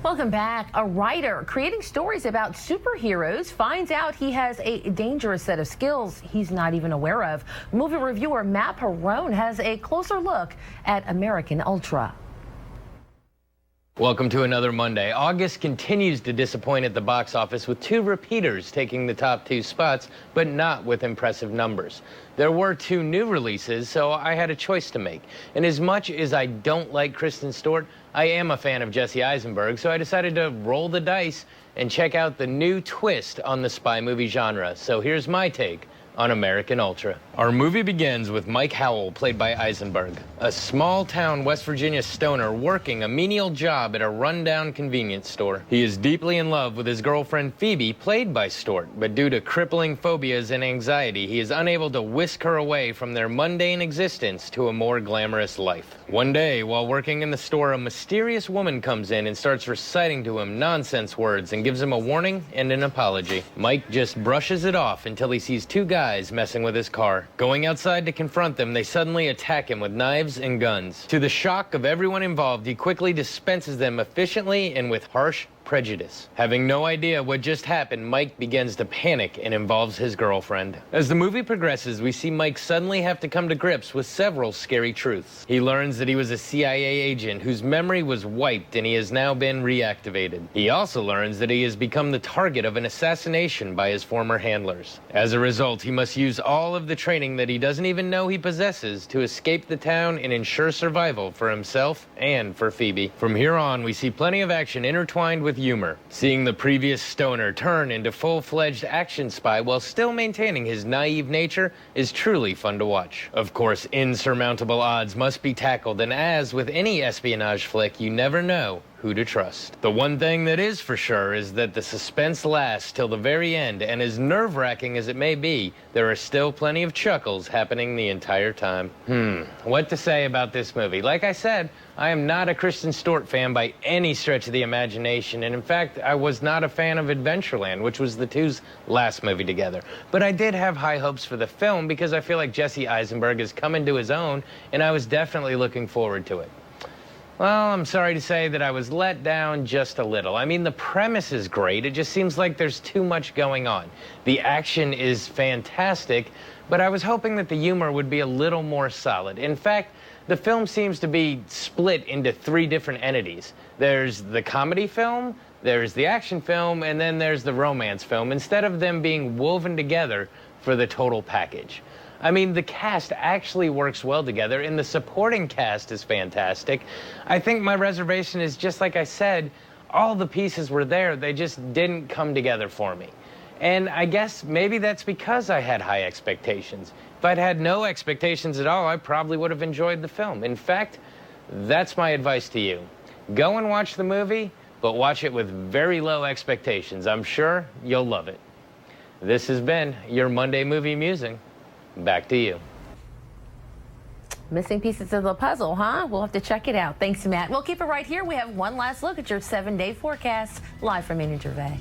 Welcome back. A writer creating stories about superheroes finds out he has a dangerous set of skills he's not even aware of. Movie reviewer Matt Perrone has a closer look at American Ultra. Welcome to another Monday. August continues to disappoint at the box office with two repeaters taking the top two spots, but not with impressive numbers. There were two new releases, so I had a choice to make. And as much as I don't like Kristen Stewart, I am a fan of Jesse Eisenberg, so I decided to roll the dice and check out the new twist on the spy movie genre. So here's my take on American Ultra. Our movie begins with Mike Howell, played by Eisenberg, a small-town West Virginia stoner working a menial job at a rundown convenience store. He is deeply in love with his girlfriend Phoebe, played by Stewart, but due to crippling phobias and anxiety, he is unable to whisk her away from their mundane existence to a more glamorous life. One day, while working in the store, a mysterious woman comes in and starts reciting to him nonsense words and gives him a warning and an apology. Mike just brushes it off until he sees two guys messing with his car. Going outside to confront them, they suddenly attack him with knives and guns. To the shock of everyone involved, he quickly dispenses them efficiently and with harsh prejudice. Having no idea what just happened, Mike begins to panic and involves his girlfriend. As the movie progresses, we see Mike suddenly have to come to grips with several scary truths. He learns that he was a CIA agent whose memory was wiped and he has now been reactivated. He also learns that he has become the target of an assassination by his former handlers. As a result, he must use all of the training that he doesn't even know he possesses to escape the town and ensure survival for himself and for Phoebe. From here on, we see plenty of action intertwined with humor. Seeing the previous stoner turn into full-fledged action spy while still maintaining his naive nature is truly fun to watch. Of course, insurmountable odds must be tackled, and as with any espionage flick, you never know who to trust. The one thing that is for sure is that the suspense lasts till the very end, and as nerve-wracking as it may be, there are still plenty of chuckles happening the entire time. What to say about this movie? Like I said, I am not a Kristen Stewart fan by any stretch of the imagination, and in fact, I was not a fan of Adventureland, which was the two's last movie together. But I did have high hopes for the film because I feel like Jesse Eisenberg has come into his own, and I was definitely looking forward to it. Well, I'm sorry to say that I was let down just a little. I mean, the premise is great. It just seems like there's too much going on. The action is fantastic, but I was hoping that the humor would be a little more solid. In fact, the film seems to be split into three different entities. There's the comedy film, there's the action film, and then there's the romance film, instead of them being woven together for the total package. I mean, the cast actually works well together, and the supporting cast is fantastic. I think my reservation is just like I said, all the pieces were there, they just didn't come together for me. And I guess maybe that's because I had high expectations. If I'd had no expectations at all, I probably would have enjoyed the film. In fact, that's my advice to you. Go and watch the movie, but watch it with very low expectations. I'm sure you'll love it. This has been your Monday Movie Musing. Back to you. Missing pieces of the puzzle, huh? We'll have to check it out. Thanks, Matt. We'll keep it right here. We have one last look at your 7-day forecast live from Union Gervais.